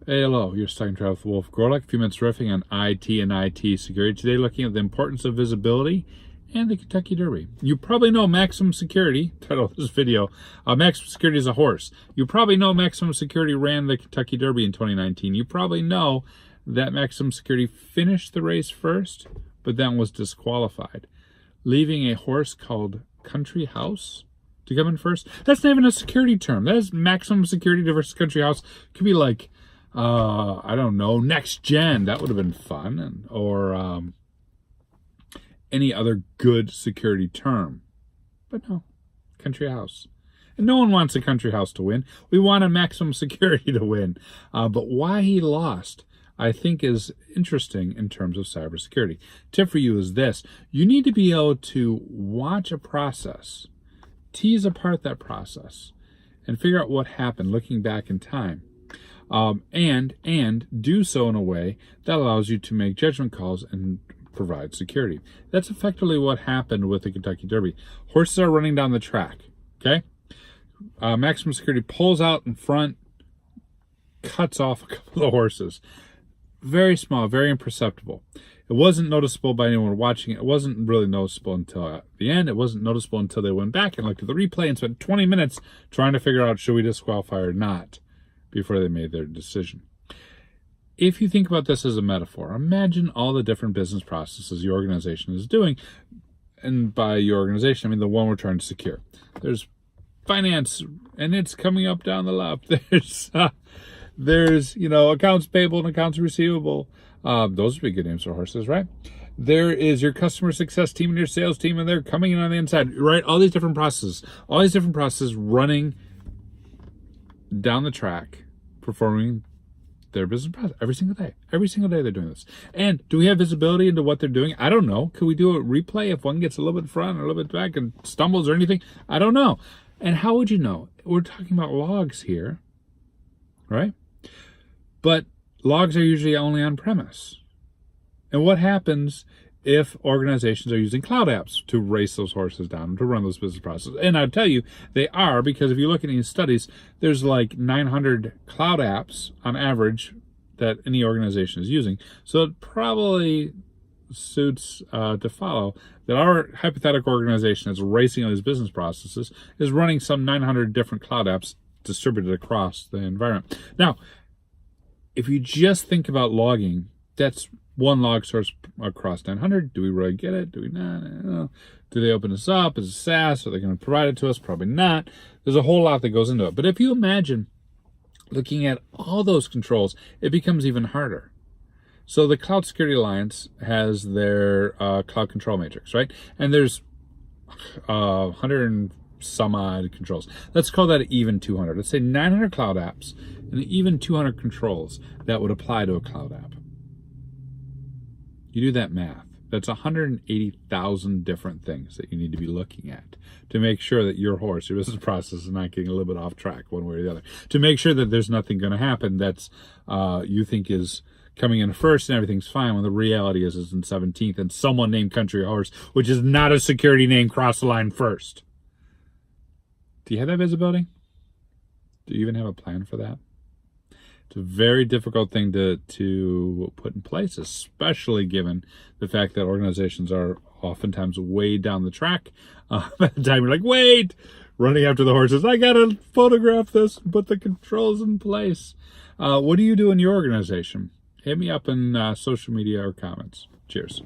Hey, hello, you're stuck in travel with Wolf Gorlick. A few minutes riffing on IT and IT security. Today, looking at the importance of visibility and the Kentucky Derby. You probably know Maximum Security, title of this video, Maximum Security is a horse. You probably know Maximum Security ran the Kentucky Derby in 2019. You probably know that Maximum Security finished the race first, but then was disqualified, leaving a horse called Country House to come in first. That's not even a security term. That is Maximum Security versus Country House. It could be like, I don't know, Next Gen. That would have been fun. Or any other good security term. But no, Country House. And no one wants a Country House to win. We want a Maximum Security to win. But why he lost, I think, is interesting in terms of cybersecurity. Tip for you is this. You need to be able to watch a process, tease apart that process, and figure out what happened looking back in time. And do so in a way that allows you to make judgment calls and provide security. That's effectively what happened with the Kentucky Derby. Horses are running down the track, okay? Maximum Security pulls out in front, cuts off a couple of horses. Very small, very imperceptible. It wasn't noticeable by anyone watching it. It wasn't really noticeable until at the end. It wasn't noticeable until they went back and looked at the replay and spent 20 minutes trying to figure out, should we disqualify or not, before they made their decision. If you think about this as a metaphor, imagine all the different business processes your organization is doing. And by your organization, I mean the one we're trying to secure. There's finance, and it's coming up down the left. There's accounts payable and accounts receivable. Those would be good names for horses, right? There is your customer success team and your sales team, and they're coming in on the inside, right? All these different processes running down the track, performing their business process every single day. Every single day they're doing this. And do we have visibility into what they're doing? I don't know. Could we do a replay if one gets a little bit in front or a little bit back and stumbles or anything? I don't know. And how would you know? We're talking about logs here, right? But logs are usually only on premise. And what happens if organizations are using cloud apps to race those horses down and to run those business processes? And I'll tell you, they are, because if you look at these studies, there's like 900 cloud apps on average that any organization is using. So it probably suits to follow that our hypothetical organization that's racing on these business processes is running some 900 different cloud apps distributed across the environment. Now, if you just think about logging, that's one log source across 900. Do we really get it? Do we not? Do they open us up? Is it SaaS? Are they going to provide it to us? Probably not. There's a whole lot that goes into it. But if you imagine looking at all those controls, it becomes even harder. So the Cloud Security Alliance has their cloud control matrix, right? And there's 100 and some odd controls. Let's call that even 200. Let's say 900 cloud apps and even 200 controls that would apply to a cloud app. You do that math. That's 180,000 different things that you need to be looking at to make sure that your horse, your business process, is not getting a little bit off track one way or the other. To make sure that there's nothing going to happen that's you think is coming in first and everything's fine, when the reality is it's in 17th and someone named Country Horse, which is not a security name, crossed the line first. Do you have that visibility? Do you even have a plan for that? It's a very difficult thing to put in place, especially given the fact that organizations are oftentimes way down the track. By the time you're like, wait, running after the horses, I got to photograph this and put the controls in place. What do you do in your organization? Hit me up in social media or comments. Cheers.